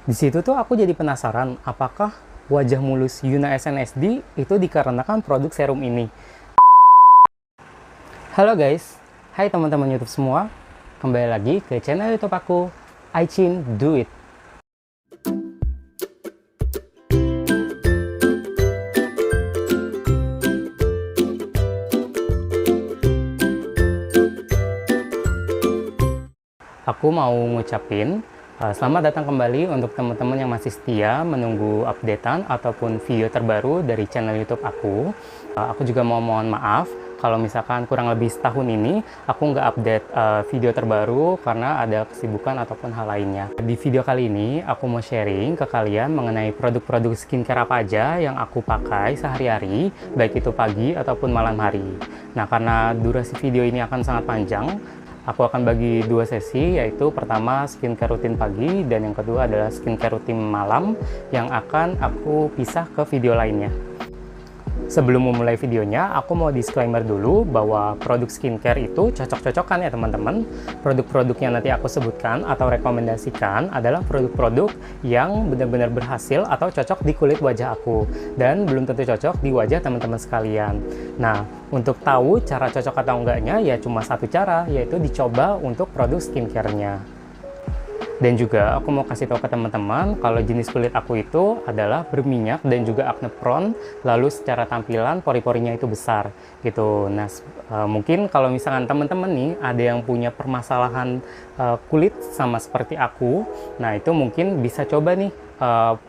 Di situ tuh aku jadi penasaran, apakah wajah mulus Yuna SNSD itu dikarenakan produk serum ini. Halo guys, hai teman-teman YouTube semua. Kembali lagi ke channel YouTube aku, Aichin Do It. Aku mau ngucapin selamat datang kembali untuk teman-teman yang masih setia menunggu updatean ataupun video terbaru dari channel YouTube aku. Aku juga mau mohon maaf kalau misalkan kurang lebih setahun ini aku nggak update video terbaru karena ada kesibukan ataupun hal lainnya. Di video kali ini aku mau sharing ke kalian mengenai produk-produk skincare apa aja yang aku pakai sehari-hari, baik itu pagi ataupun malam hari. Nah, karena durasi video ini akan sangat panjang, aku akan bagi dua sesi, yaitu pertama skincare rutin pagi dan yang kedua adalah skincare rutin malam yang akan aku pisah ke video lainnya. Sebelum memulai videonya, aku mau disclaimer dulu bahwa produk skincare itu cocok-cocokan ya teman-teman. Produk-produk yang nanti aku sebutkan atau rekomendasikan adalah produk-produk yang benar-benar berhasil atau cocok di kulit wajah aku dan belum tentu cocok di wajah teman-teman sekalian. Nah, untuk tahu cara cocok atau enggaknya ya cuma satu cara, yaitu dicoba untuk produk skincare-nya. Dan juga aku mau kasih tahu ke teman-teman kalau jenis kulit aku itu adalah berminyak dan juga acne prone, lalu secara tampilan pori-porinya itu besar gitu. Nah, mungkin kalau misalkan teman-teman nih ada yang punya permasalahan kulit sama seperti aku, nah itu mungkin bisa coba nih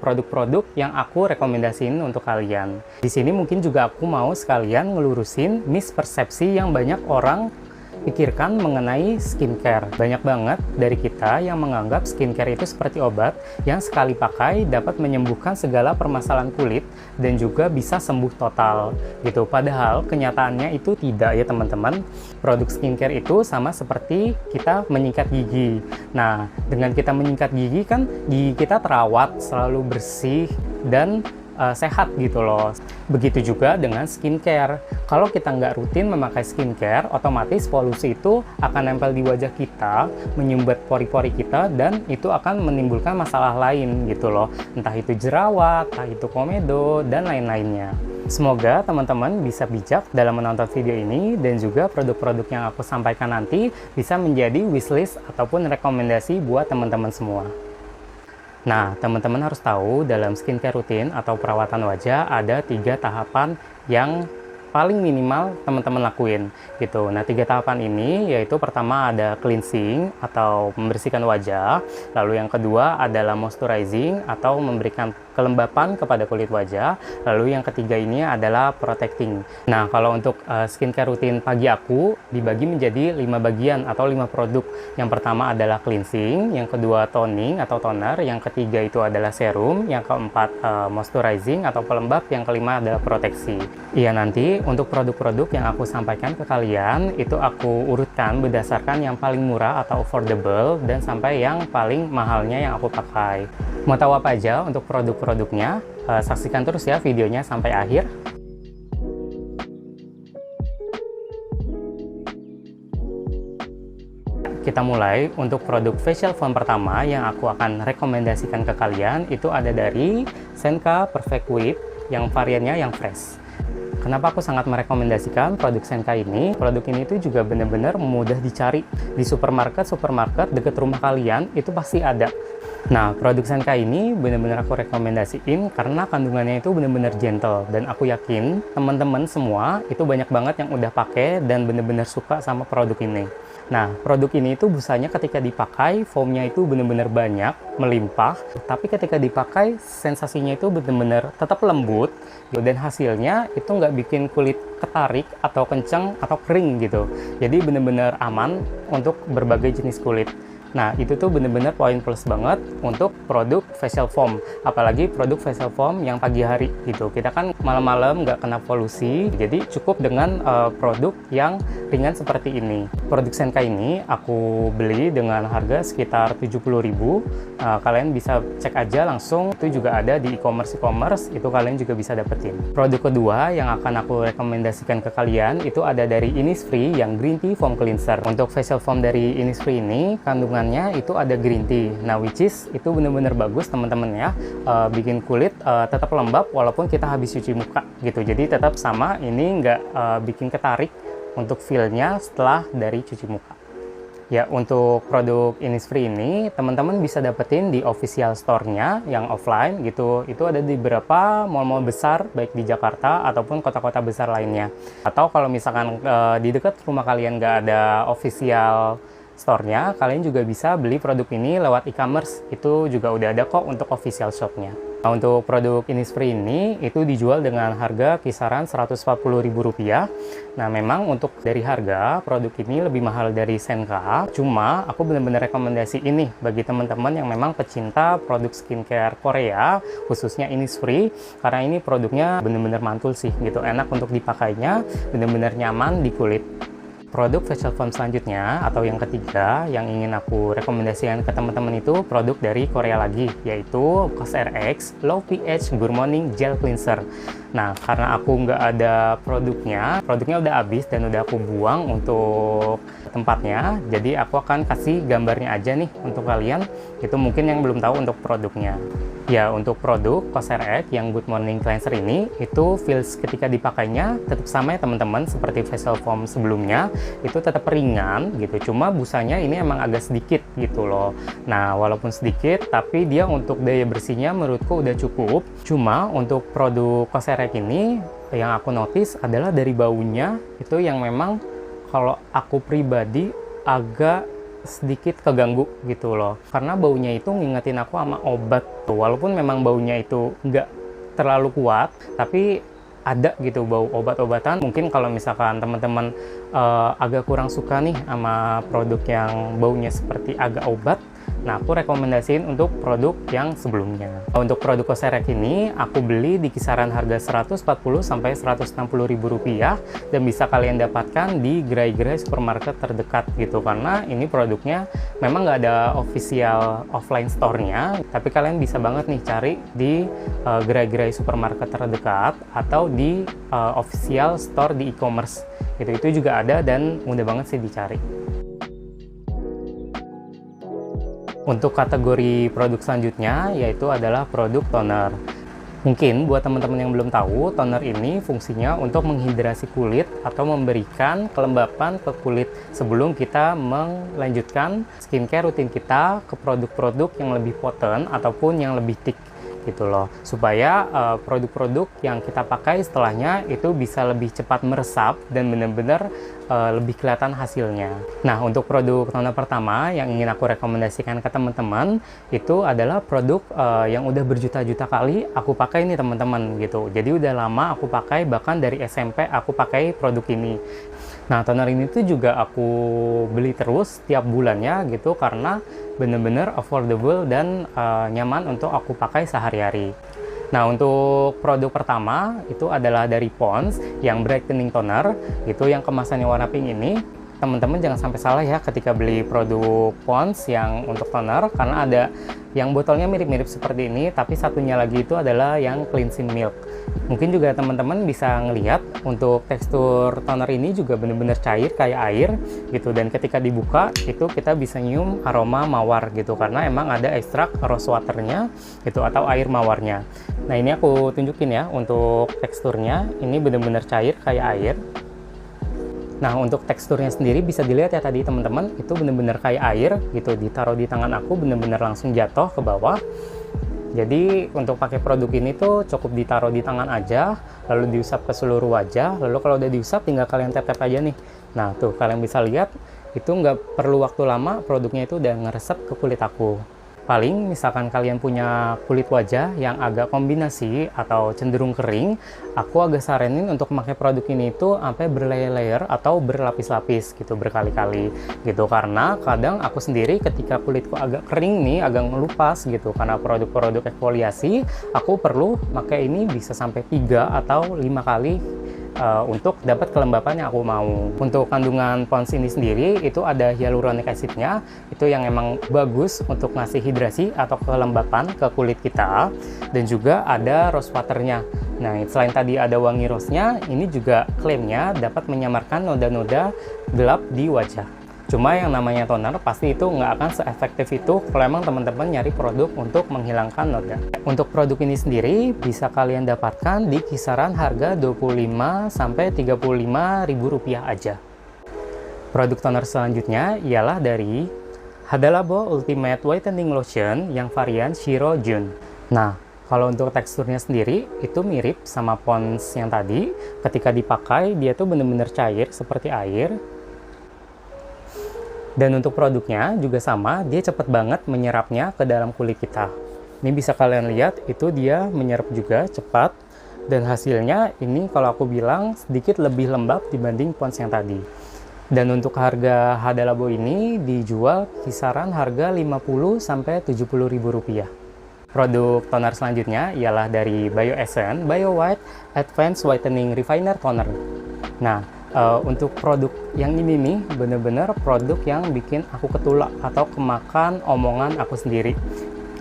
produk-produk yang aku rekomendasiin untuk kalian. Di sini mungkin juga aku mau sekalian ngelurusin mispersepsi yang banyak orang pikirkan mengenai skincare. Banyak banget dari kita yang menganggap skincare itu seperti obat yang sekali pakai dapat menyembuhkan segala permasalahan kulit dan juga bisa sembuh total gitu. Padahal kenyataannya itu tidak ya teman-teman. Produk skincare itu sama seperti kita menyikat gigi. Nah, dengan kita menyikat gigi kan gigi kita terawat, selalu bersih dan sehat gitu loh. Begitu juga dengan skincare. Kalau kita nggak rutin memakai skincare, otomatis polusi itu akan nempel di wajah kita, menyumbat pori-pori kita, dan itu akan menimbulkan masalah lain gitu loh. Entah itu jerawat, entah itu komedo, dan lain-lainnya. Semoga teman-teman bisa bijak dalam menonton video ini dan juga produk-produk yang aku sampaikan nanti bisa menjadi wishlist ataupun rekomendasi buat teman-teman semua. Nah, teman-teman harus tahu dalam skincare rutin atau perawatan wajah ada 3 tahapan yang paling minimal teman-teman lakuin gitu. Nah, 3 tahapan ini yaitu pertama ada cleansing atau membersihkan wajah, lalu yang kedua adalah moisturizing atau memberikan kelembapan kepada kulit wajah, lalu yang ketiga ini adalah protecting. Nah, kalau untuk skincare rutin pagi aku dibagi menjadi 5 bagian atau 5 produk. Yang pertama adalah cleansing, yang kedua toning atau toner, yang ketiga itu adalah serum, yang keempat moisturizing atau pelembab, yang kelima adalah proteksi. Iya, nanti untuk produk-produk yang aku sampaikan ke kalian itu aku urutkan berdasarkan yang paling murah atau affordable dan sampai yang paling mahalnya yang aku pakai. Mau tahu apa aja untuk produk-produknya? Saksikan terus ya videonya sampai akhir. Kita mulai. Untuk produk facial foam pertama yang aku akan rekomendasikan ke kalian itu ada dari Senka Perfect Whip yang variannya yang fresh. Kenapa aku sangat merekomendasikan produk Senka ini? Produk ini tuh juga benar-benar mudah dicari di supermarket deket rumah kalian itu pasti ada. Nah, produk Senka ini benar-benar aku rekomendasiin karena kandungannya itu benar-benar gentle dan aku yakin teman-teman semua itu banyak banget yang udah pakai dan benar-benar suka sama produk ini. Nah, produk ini itu busanya ketika dipakai, foamnya itu benar-benar banyak, melimpah, tapi ketika dipakai sensasinya itu benar-benar tetap lembut dan hasilnya itu nggak bikin kulit ketarik atau kencang atau kering gitu. Jadi benar-benar aman untuk berbagai jenis kulit. Nah, itu tuh bener-bener poin plus banget untuk produk facial foam, apalagi produk facial foam yang pagi hari gitu. Kita kan malam-malam nggak kena polusi, jadi cukup dengan produk yang ringan seperti ini. Produk Senka ini aku beli dengan harga sekitar 70.000. Kalian bisa cek aja langsung, itu juga ada di e-commerce, itu kalian juga bisa dapetin. Produk kedua yang akan aku rekomendasikan ke kalian itu ada dari Innisfree yang Green Tea Foam Cleanser. Untuk facial foam dari Innisfree ini kandungan kandungannya itu ada green tea. Nah, which is itu bener-bener bagus teman-teman ya, bikin kulit tetap lembab walaupun kita habis cuci muka gitu. Jadi tetap sama, ini nggak bikin ketarik untuk feel-nya setelah dari cuci muka. Ya, untuk produk Innisfree ini teman-teman bisa dapetin di official store-nya yang offline gitu. Itu ada di beberapa mall-mall besar baik di Jakarta ataupun kota-kota besar lainnya. Atau kalau misalkan di dekat rumah kalian nggak ada official store-nya, kalian juga bisa beli produk ini lewat e-commerce. Itu juga udah ada kok untuk official shop-nya. Nah, untuk produk Innisfree ini itu dijual dengan harga kisaran Rp140.000. Nah, memang untuk dari harga produk ini lebih mahal dari Senka. Cuma aku benar-benar rekomendasi ini bagi teman-teman yang memang pecinta produk skincare Korea, khususnya Innisfree, karena ini produknya benar-benar mantul sih gitu. Enak untuk dipakainya, benar-benar nyaman di kulit. Produk facial foam selanjutnya atau yang ketiga yang ingin aku rekomendasikan ke teman-teman itu produk dari Korea lagi, yaitu COSRX Low pH Good Morning Gel Cleanser. Nah, karena aku nggak ada produknya udah habis dan udah aku buang untuk tempatnya, jadi aku akan kasih gambarnya aja nih untuk kalian, itu mungkin yang belum tahu untuk produknya. Ya, untuk produk COSRX yang Good Morning Cleanser ini, itu feels ketika dipakainya tetap sama ya teman-teman, seperti facial foam sebelumnya, itu tetap ringan gitu, cuma busanya ini emang agak sedikit gitu loh. Nah, walaupun sedikit, tapi dia untuk daya bersihnya menurutku udah cukup. Cuma untuk produk COSRX ini, yang aku notice adalah dari baunya, itu yang memang kalau aku pribadi agak sedikit keganggu gitu loh, karena baunya itu ngingetin aku sama obat tuh. Walaupun memang baunya itu nggak terlalu kuat, tapi ada gitu bau obat-obatan. Mungkin kalau misalkan teman-teman agak kurang suka nih sama produk yang baunya seperti agak obat, nah aku rekomendasiin untuk produk yang sebelumnya. Untuk produk COSRX ini aku beli di kisaran harga Rp140.000-Rp160.000 dan bisa kalian dapatkan di gerai-gerai supermarket terdekat gitu, karena ini produknya memang nggak ada official offline store-nya, tapi kalian bisa banget nih cari di gerai-gerai supermarket terdekat atau di official store di e-commerce gitu. Itu juga ada dan mudah banget sih dicari. Untuk kategori produk selanjutnya yaitu adalah produk toner. Mungkin buat teman-teman yang belum tahu, toner ini fungsinya untuk menghidrasi kulit atau memberikan kelembapan ke kulit sebelum kita melanjutkan skincare rutin kita ke produk-produk yang lebih potent ataupun yang lebih thick gitu loh, supaya produk-produk yang kita pakai setelahnya itu bisa lebih cepat meresap dan benar-benar lebih kelihatan hasilnya. Nah, untuk produk toner pertama yang ingin aku rekomendasikan ke teman-teman itu adalah produk yang udah berjuta-juta kali aku pakai nih teman-teman gitu. Jadi udah lama aku pakai, bahkan dari SMP aku pakai produk ini. Nah, toner ini tuh juga aku beli terus tiap bulannya gitu, karena bener-bener affordable dan nyaman untuk aku pakai sehari-hari. Nah, untuk produk pertama itu adalah dari Pond's yang brightening toner gitu, yang kemasannya warna pink ini. Teman-teman jangan sampai salah ya ketika beli produk Pond's yang untuk toner, karena ada yang botolnya mirip-mirip seperti ini, tapi satunya lagi itu adalah yang cleansing milk. Mungkin juga teman-teman bisa ngelihat untuk tekstur toner ini juga benar-benar cair kayak air gitu, dan ketika dibuka itu kita bisa nyium aroma mawar gitu, karena emang ada ekstrak rose waternya gitu atau air mawarnya. Nah, ini aku tunjukin ya untuk teksturnya, ini benar-benar cair kayak air. Nah, untuk teksturnya sendiri bisa dilihat ya tadi teman-teman, itu benar-benar kayak air gitu, ditaruh di tangan aku benar-benar langsung jatuh ke bawah. Jadi untuk pakai produk ini tuh cukup ditaruh di tangan aja, lalu diusap ke seluruh wajah, lalu kalau udah diusap tinggal kalian tap-tap aja nih. Nah tuh kalian bisa lihat, itu nggak perlu waktu lama, produknya itu udah ngeresep ke kulit aku. Paling misalkan kalian punya kulit wajah yang agak kombinasi atau cenderung kering, aku agak saranin untuk memakai produk ini itu sampai berlayer-layer atau berlapis-lapis gitu, berkali-kali gitu, karena kadang aku sendiri ketika kulitku agak kering nih, agak ngelupas gitu karena produk-produk eksfoliasi, aku perlu pakai ini bisa sampai 3 atau 5 kali untuk dapat kelembapan yang aku mau. Untuk kandungan Pond's ini sendiri itu ada hyaluronic acidnya, itu yang emang bagus untuk ngasih hidrasi atau kelembapan ke kulit kita, dan juga ada rose waternya. Nah, selain tadi ada wangi rose-nya, ini juga klaimnya dapat menyamarkan noda-noda gelap di wajah. Cuma yang namanya toner pasti itu nggak akan seefektif itu kalau emang teman-teman nyari produk untuk menghilangkan noda. Untuk produk ini sendiri bisa kalian dapatkan di kisaran harga 25 sampai 35 ribu rupiah aja. Produk toner selanjutnya ialah dari Hada Labo Ultimate Whitening Lotion yang varian Shiro Jun. Nah, kalau untuk teksturnya sendiri itu mirip sama Pond's yang tadi. Ketika dipakai dia tuh bener-bener cair seperti air. Dan untuk produknya juga sama, dia cepet banget menyerapnya ke dalam kulit kita. Ini bisa kalian lihat, itu dia menyerap juga cepat. Dan hasilnya ini kalau aku bilang sedikit lebih lembab dibanding Pond's yang tadi. Dan untuk harga Hada Labo ini dijual kisaran harga 50 sampai 70 ribu rupiah. Produk toner selanjutnya ialah dari Bioessence Bio White Advanced Whitening Refiner Toner. Nah, untuk produk yang ini nih bener-bener produk yang bikin aku ketulak atau kemakan omongan aku sendiri.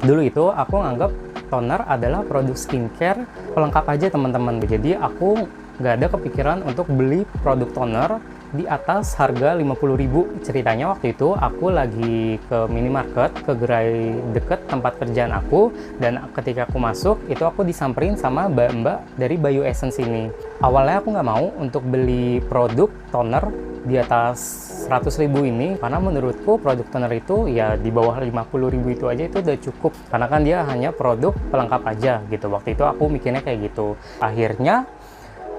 Dulu itu aku nganggap toner adalah produk skincare pelengkap aja teman-teman. Jadi aku nggak ada kepikiran untuk beli produk toner di atas harga 50.000. Ceritanya waktu itu aku lagi ke minimarket, ke gerai deket tempat kerjaan aku, dan ketika aku masuk itu aku disamperin sama mbak-mbak dari Bioessence ini. Awalnya aku nggak mau untuk beli produk toner di atas 100.000 ini karena menurutku produk toner itu ya di bawah 50.000 itu aja itu udah cukup, karena kan dia hanya produk pelengkap aja gitu. Waktu itu aku mikirnya kayak gitu. Akhirnya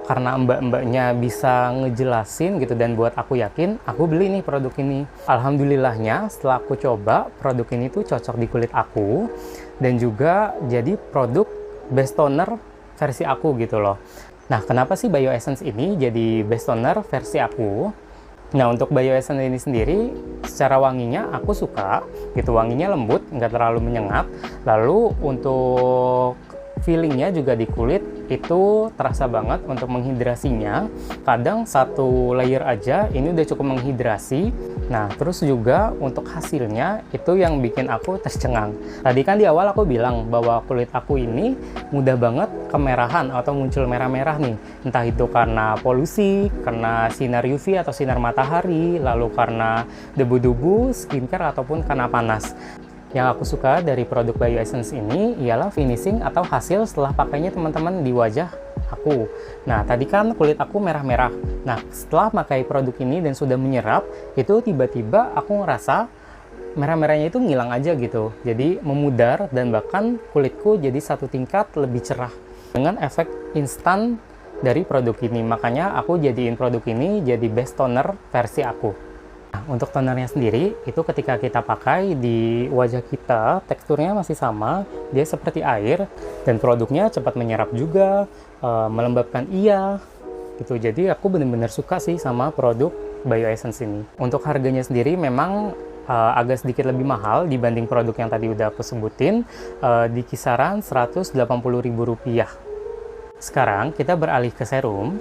karena mbak-mbaknya bisa ngejelasin gitu dan buat aku yakin, aku beli nih produk ini. Alhamdulillahnya setelah aku coba, produk ini tuh cocok di kulit aku dan juga jadi produk best toner versi aku gitu loh. Nah, kenapa sih Bioessence ini jadi best toner versi aku? Nah, untuk Bioessence ini sendiri secara wanginya aku suka gitu, wanginya lembut, nggak terlalu menyengat. Lalu untuk feelingnya juga di kulit itu terasa banget untuk menghidrasinya. Kadang satu layer aja ini udah cukup menghidrasi. Nah, terus juga untuk hasilnya itu yang bikin aku tercengang. Tadi kan di awal aku bilang bahwa kulit aku ini mudah banget kemerahan atau muncul merah-merah nih. Entah itu karena polusi, karena sinar UV atau sinar matahari, lalu karena debu-debu, skincare, ataupun karena panas. Yang aku suka dari produk Bioessence ini ialah finishing atau hasil setelah pakainya teman-teman di wajah aku. Nah, tadi kan kulit aku merah-merah. Nah, setelah pakai produk ini dan sudah menyerap, itu tiba-tiba aku ngerasa merah-merahnya itu ngilang aja gitu. Jadi memudar dan bahkan kulitku jadi satu tingkat lebih cerah dengan efek instan dari produk ini. Makanya aku jadiin produk ini jadi best toner versi aku. Nah, untuk tonernya sendiri, itu ketika kita pakai di wajah kita, teksturnya masih sama, dia seperti air, dan produknya cepat menyerap juga, melembabkan gitu. Jadi aku benar-benar suka sih sama produk Bioessence ini. Untuk harganya sendiri memang agak sedikit lebih mahal dibanding produk yang tadi udah aku sebutin, di kisaran Rp180.000. Sekarang kita beralih ke serum.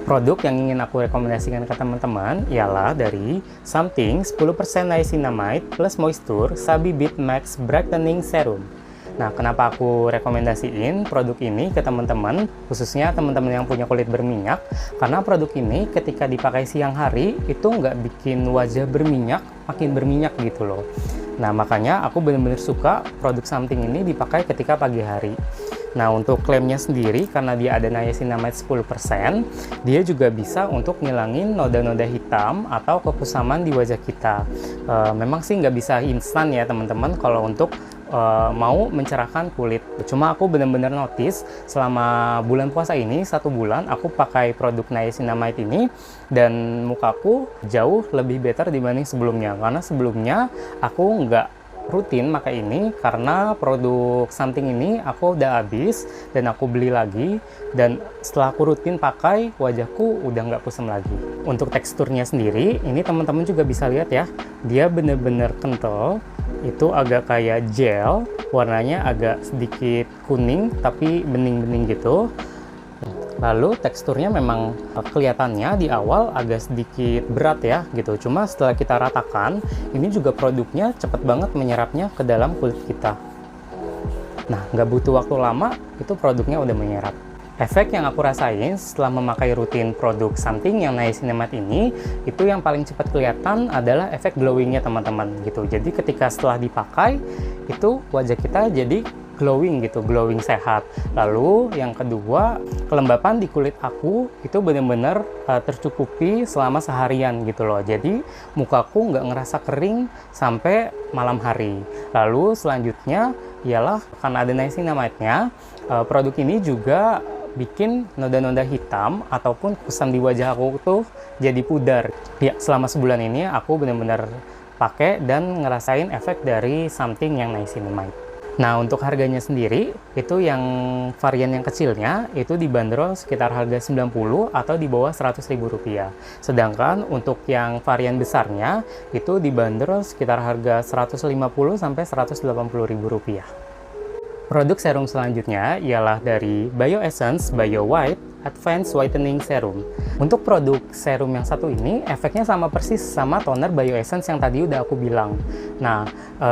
Produk yang ingin aku rekomendasikan ke teman-teman ialah dari Something 10% Niacinamide plus Moisture Sabi Beat Max Brightening Serum. Nah, kenapa aku rekomendasiin produk ini ke teman-teman, khususnya teman-teman yang punya kulit berminyak? Karena produk ini ketika dipakai siang hari itu nggak bikin wajah berminyak, makin berminyak gitu loh. Nah, makanya aku benar-benar suka produk Something ini dipakai ketika pagi hari. Nah, untuk klaimnya sendiri, karena dia ada niacinamide 10%, dia juga bisa untuk ngilangin noda-noda hitam atau kepusaman di wajah kita. Memang sih nggak bisa instan ya teman-teman kalau untuk mau mencerahkan kulit. Cuma aku benar-benar notice selama bulan puasa ini, 1 bulan aku pakai produk niacinamide ini, dan mukaku jauh lebih better dibanding sebelumnya. Karena sebelumnya aku nggak rutin pakai ini karena produk Something ini aku udah habis dan aku beli lagi, dan setelah aku rutin pakai wajahku udah nggak kusam lagi. Untuk teksturnya sendiri ini teman-teman juga bisa lihat ya, dia bener-bener kental, itu agak kayak gel, warnanya agak sedikit kuning tapi bening-bening gitu. Lalu teksturnya memang kelihatannya di awal agak sedikit berat ya gitu. Cuma setelah kita ratakan, ini juga produknya cepet banget menyerapnya ke dalam kulit kita. Nah, nggak butuh waktu lama, itu produknya udah menyerap. Efek yang aku rasain setelah memakai rutin produk Something yang niacinamide ini, itu yang paling cepat kelihatan adalah efek glowingnya teman-teman gitu. Jadi ketika setelah dipakai, itu wajah kita jadi glowing gitu, glowing sehat. Lalu yang kedua, kelembapan di kulit aku itu benar-benar tercukupi selama seharian gitu loh. Jadi mukaku nggak ngerasa kering sampai malam hari. Lalu selanjutnya ialah karena ada niacinamide-nya, produk ini juga bikin noda-noda hitam ataupun kusam di wajah aku tuh jadi pudar. Ya, selama sebulan ini aku benar-benar pakai dan ngerasain efek dari Something yang niacinamide. Nah, untuk harganya sendiri, itu yang varian yang kecilnya itu dibanderol sekitar harga 90 atau di bawah Rp100.000. Sedangkan untuk yang varian besarnya itu dibanderol sekitar harga Rp150 sampai Rp180.000. Produk serum selanjutnya ialah dari Bioessence Bio White Advanced Whitening Serum. Untuk produk serum yang satu ini, efeknya sama persis sama toner Bioessence yang tadi udah aku bilang. Nah,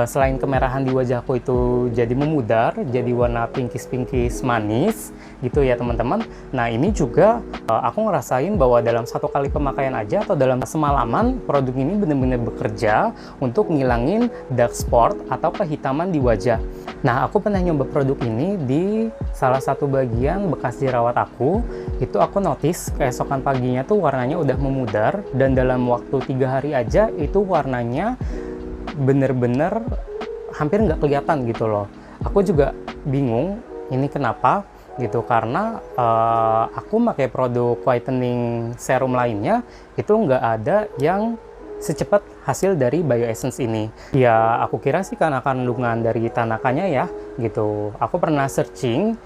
selain kemerahan di wajahku itu jadi memudar, jadi warna pinkish-pinkish manis, gitu ya teman-teman. Nah, ini juga aku ngerasain bahwa dalam satu kali pemakaian aja atau dalam semalaman, produk ini benar-benar bekerja untuk ngilangin dark spot atau kehitaman di wajah. Nah, aku pernah nyoba produk ini di salah satu bagian bekas jerawat aku. Itu aku notice keesokan paginya tuh warnanya udah memudar, dan dalam waktu 3 hari aja itu warnanya bener-bener hampir nggak kelihatan gitu loh. Aku juga bingung ini kenapa gitu, karena aku pakai produk whitening serum lainnya itu nggak ada yang secepat hasil dari Bioessence ini. Ya, aku kira sih karena kandungan dari Tanakanya ya, gitu. Aku pernah searching,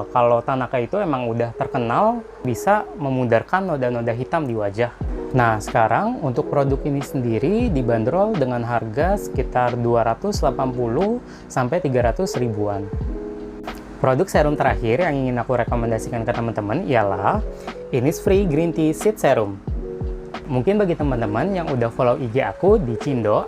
kalau Tanaka itu emang udah terkenal bisa memudarkan noda-noda hitam di wajah. Nah, sekarang untuk produk ini sendiri dibanderol dengan harga sekitar 280 sampai 300 ribuan. Produk serum terakhir yang ingin aku rekomendasikan ke teman-teman ialah Innisfree Green Tea Seed Serum. Mungkin bagi teman-teman yang udah follow IG aku di Cindo_0_0_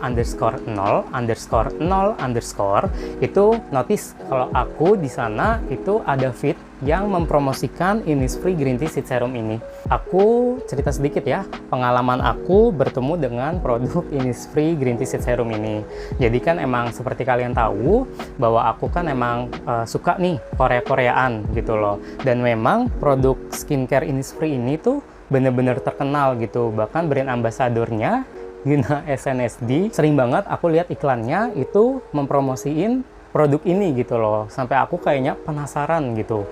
itu notice kalau aku di sana itu ada feed yang mempromosikan Innisfree Green Tea Seed Serum ini. Aku cerita sedikit ya, pengalaman aku bertemu dengan produk Innisfree Green Tea Seed Serum ini. Jadi kan emang seperti kalian tahu bahwa aku kan emang suka nih Korea-Koreaan gitu loh. Dan memang produk skincare Innisfree ini tuh bener-bener terkenal gitu. Bahkan brand ambasadornya Yuna SNSD sering banget aku lihat iklannya itu mempromosiin produk ini gitu loh. Sampai aku kayaknya penasaran gitu,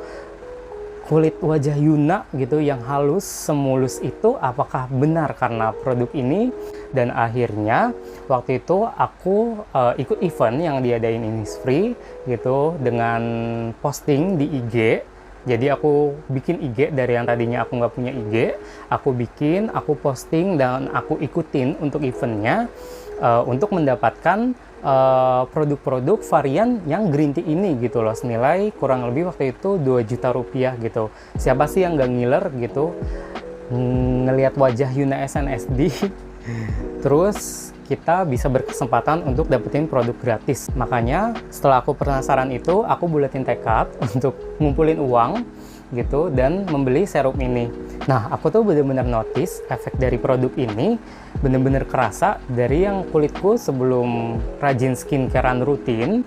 kulit wajah Yuna gitu yang halus semulus itu apakah benar karena produk ini. Dan akhirnya waktu itu aku ikut event yang diadain Innisfree gitu dengan posting di IG. Jadi aku bikin IG dari yang tadinya aku nggak punya IG, aku posting dan aku ikutin untuk eventnya untuk mendapatkan produk-produk varian yang green tea ini gitu loh, senilai kurang lebih waktu itu 2 juta rupiah gitu. Siapa sih yang nggak ngiler gitu ngelihat wajah Yuna SNSD terus kita bisa berkesempatan untuk dapetin produk gratis. Makanya setelah aku penasaran itu, aku buletin tekad untuk ngumpulin uang gitu dan membeli serum ini. Nah, aku tuh bener-bener notice efek dari produk ini bener-bener kerasa dari yang kulitku sebelum rajin skincarean rutin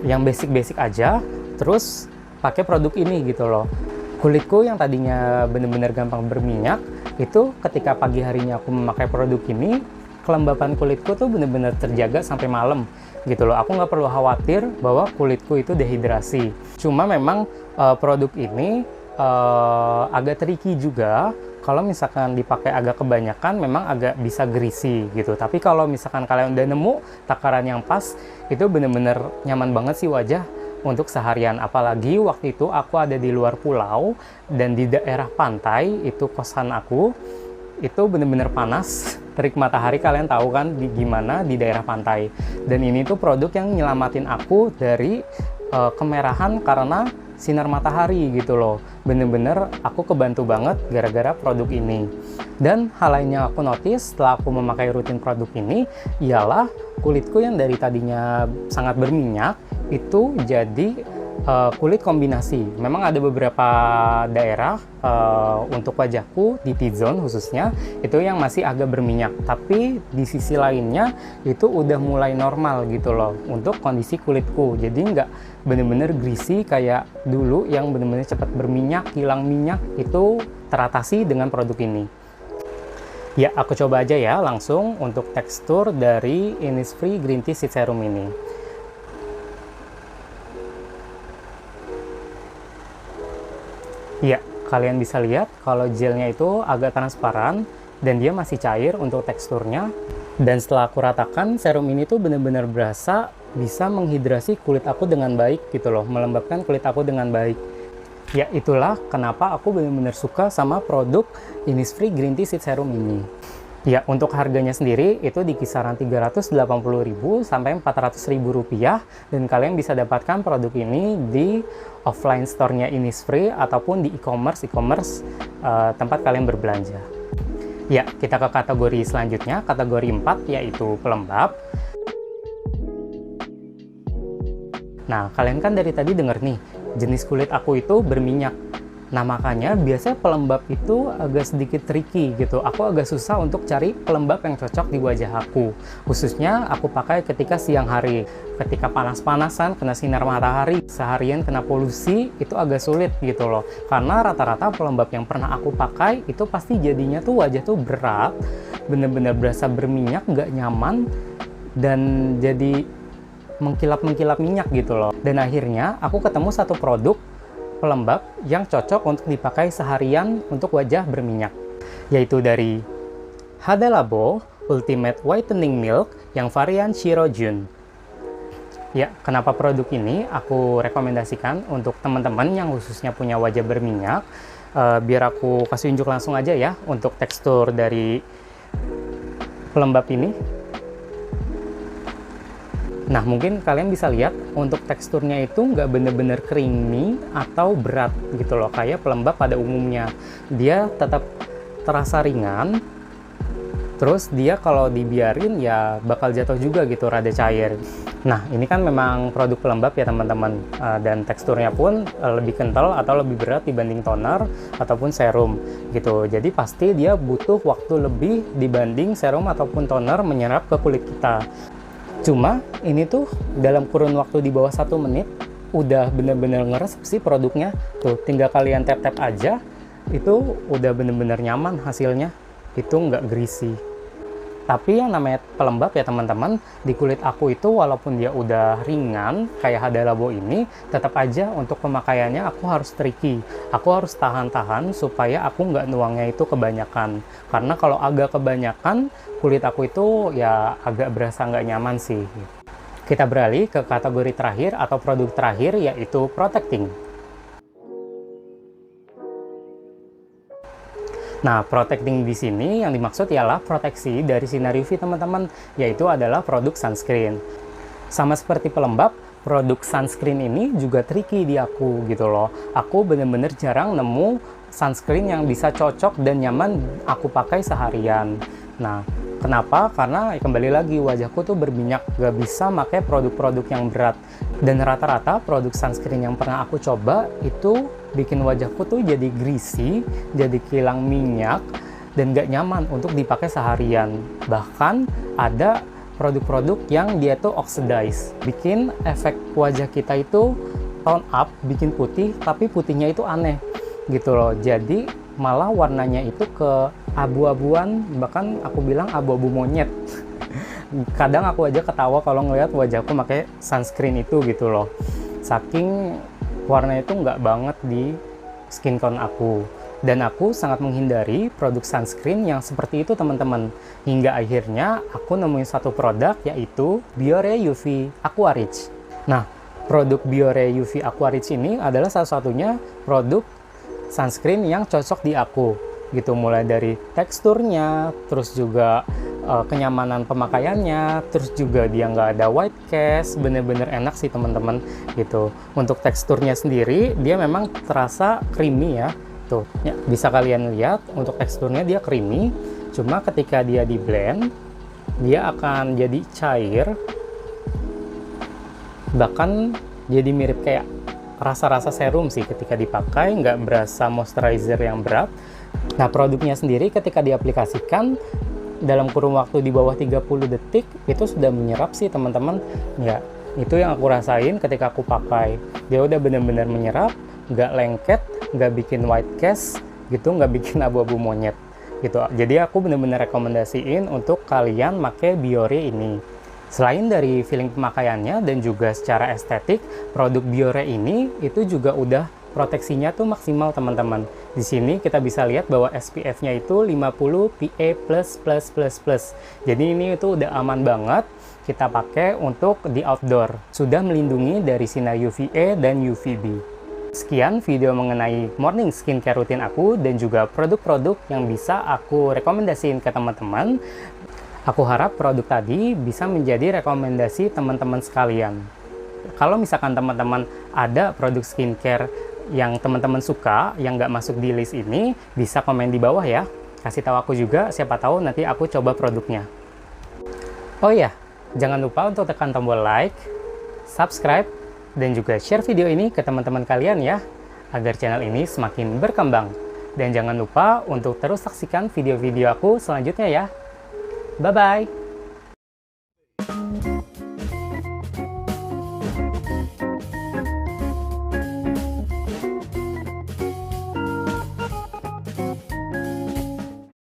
yang basic-basic aja, terus pakai produk ini gitu loh. Kulitku yang tadinya bener-bener gampang berminyak, itu ketika pagi harinya aku memakai produk ini, kelembapan kulitku tuh bener-bener terjaga sampai malam gitu loh. Aku nggak perlu khawatir bahwa kulitku itu dehidrasi. Cuma memang produk ini agak tricky juga. Kalau misalkan dipakai agak kebanyakan memang agak bisa greasy gitu. Tapi kalau misalkan kalian udah nemu takaran yang pas, itu bener-bener nyaman banget sih wajah untuk seharian. Apalagi waktu itu aku ada di luar pulau dan di daerah pantai, itu kosan aku itu bener-bener panas, terik matahari, kalian tahu kan gimana di daerah pantai. Dan ini tuh produk yang nyelamatin aku dari kemerahan karena sinar matahari gitu loh. Bener-bener aku kebantu banget gara-gara produk ini. Dan hal lain yang aku notice setelah aku memakai rutin produk ini ialah kulitku yang dari tadinya sangat berminyak itu jadi kulit kombinasi. Memang ada beberapa daerah untuk wajahku di T-zone khususnya itu yang masih agak berminyak, tapi di sisi lainnya itu udah mulai normal gitu loh untuk kondisi kulitku. Jadi nggak bener-bener greasy kayak dulu yang bener-bener cepat berminyak, hilang minyak. Itu teratasi dengan produk ini. Ya, aku coba aja ya langsung untuk tekstur dari Innisfree Green Tea Sheet Serum ini. Ya, kalian bisa lihat kalau gelnya itu agak transparan dan dia masih cair untuk teksturnya. Dan setelah aku ratakan, serum ini tuh bener-bener berasa bisa menghidrasi kulit aku dengan baik gitu loh, melembabkan kulit aku dengan baik. Ya, itulah kenapa aku bener-bener suka sama produk Innisfree Green Tea Sheet Serum ini. Ya, untuk harganya sendiri itu di kisaran 380.000 sampai 400.000 rupiah, dan kalian bisa dapatkan produk ini di offline store-nya Innisfree ataupun di e-commerce tempat kalian berbelanja. Ya, kita ke kategori selanjutnya, kategori 4 yaitu pelembab. Nah, kalian kan dari tadi denger nih, jenis kulit aku itu berminyak. Nah, makanya biasanya pelembab itu agak sedikit tricky gitu. Aku agak susah untuk cari pelembab yang cocok di wajah aku. Khususnya aku pakai ketika siang hari. Ketika panas-panasan, kena sinar matahari, seharian kena polusi, itu agak sulit gitu loh. Karena rata-rata pelembab yang pernah aku pakai, itu pasti jadinya tuh wajah tuh berat, bener-bener berasa berminyak, nggak nyaman, dan jadi mengkilap-mengkilap minyak gitu loh. Dan akhirnya aku ketemu satu produk pelembab yang cocok untuk dipakai seharian untuk wajah berminyak, yaitu dari Hada Labo Ultimate Whitening Milk yang varian Shiro Jun. Ya, kenapa produk ini aku rekomendasikan untuk teman-teman yang khususnya punya wajah berminyak? Biar aku kasih unjuk langsung aja ya untuk tekstur dari pelembab ini. Nah, mungkin kalian bisa lihat untuk teksturnya itu nggak bener-bener creamy atau berat gitu loh, kayak pelembab pada umumnya. Dia tetap terasa ringan, terus dia kalau dibiarin ya bakal jatuh juga gitu, rada cair. Nah, ini kan memang produk pelembab ya teman-teman, dan teksturnya pun lebih kental atau lebih berat dibanding toner ataupun serum gitu. Jadi pasti dia butuh waktu lebih dibanding serum ataupun toner menyerap ke kulit kita. Cuma ini tuh dalam kurun waktu di bawah 1 menit udah bener-bener ngeresep sih produknya. Tuh tinggal kalian tap-tap aja, itu udah bener-bener nyaman hasilnya. Itu nggak greasy. Tapi yang namanya pelembab ya teman-teman, di kulit aku itu walaupun dia udah ringan kayak Hada Labo ini, tetap aja untuk pemakaiannya aku harus tricky. Aku harus tahan-tahan supaya aku nggak nuangnya itu kebanyakan. Karena kalau agak kebanyakan, kulit aku itu ya agak berasa nggak nyaman sih. Kita beralih ke kategori terakhir atau produk terakhir, yaitu protecting. Nah, protecting di sini yang dimaksud ialah proteksi dari sinar UV teman-teman, yaitu adalah produk sunscreen. Sama seperti pelembab, produk sunscreen ini juga tricky di aku gitu loh. Aku bener-bener jarang nemu sunscreen yang bisa cocok dan nyaman aku pakai seharian. Nah, kenapa? Karena kembali lagi wajahku tuh berminyak, gak bisa pakai produk-produk yang berat. Dan rata-rata produk sunscreen yang pernah aku coba itu bikin wajahku tuh jadi greasy, jadi kilang minyak, dan gak nyaman untuk dipakai seharian. Bahkan ada produk-produk yang dia tuh oxidize, bikin efek wajah kita itu tone up, bikin putih, tapi putihnya itu aneh gitu loh. Jadi malah warnanya itu ke abu-abuan, bahkan aku bilang abu-abu monyet. Kadang aku aja ketawa kalau ngeliat wajahku pakai sunscreen itu gitu loh, saking warna itu nggak banget di skin tone aku. Dan aku sangat menghindari produk sunscreen yang seperti itu teman-teman, hingga akhirnya aku nemuin satu produk, yaitu Biore UV Aqua Rich. Nah, produk Biore UV Aqua Rich ini adalah salah satunya produk sunscreen yang cocok di aku gitu, mulai dari teksturnya, terus juga kenyamanan pemakaiannya, terus juga dia nggak ada white cast, bener-bener enak sih teman-teman gitu. Untuk teksturnya sendiri dia memang terasa creamy ya, tuh ya, bisa kalian lihat untuk teksturnya dia creamy, cuma ketika dia di blend dia akan jadi cair, bahkan jadi mirip kayak rasa-rasa serum sih ketika dipakai, nggak berasa moisturizer yang berat. Nah, produknya sendiri ketika diaplikasikan dalam kurun waktu di bawah 30 detik itu sudah menyerap sih teman-teman. Ya, itu yang aku rasain ketika aku pakai. Dia udah benar-benar menyerap, nggak lengket, nggak bikin white cast gitu, nggak bikin abu-abu monyet gitu. Jadi aku benar-benar rekomendasiin untuk kalian pakai Biore ini. Selain dari feeling pemakaiannya dan juga secara estetik, produk Biore ini itu juga udah proteksinya tuh maksimal teman-teman. Di sini kita bisa lihat bahwa SPF-nya itu 50 PA++++. Jadi ini itu udah aman banget kita pakai untuk di outdoor. Sudah melindungi dari sinar UVA dan UVB. Sekian video mengenai morning skincare rutin aku dan juga produk-produk yang bisa aku rekomendasiin ke teman-teman. Aku harap produk tadi bisa menjadi rekomendasi teman-teman sekalian. Kalau misalkan teman-teman ada produk skincare yang teman-teman suka, yang nggak masuk di list ini, bisa komen di bawah ya. Kasih tahu aku juga, siapa tahu nanti aku coba produknya. Oh ya, jangan lupa untuk tekan tombol like, subscribe, dan juga share video ini ke teman-teman kalian ya, agar channel ini semakin berkembang. Dan jangan lupa untuk terus saksikan video-video aku selanjutnya ya. Bye-bye!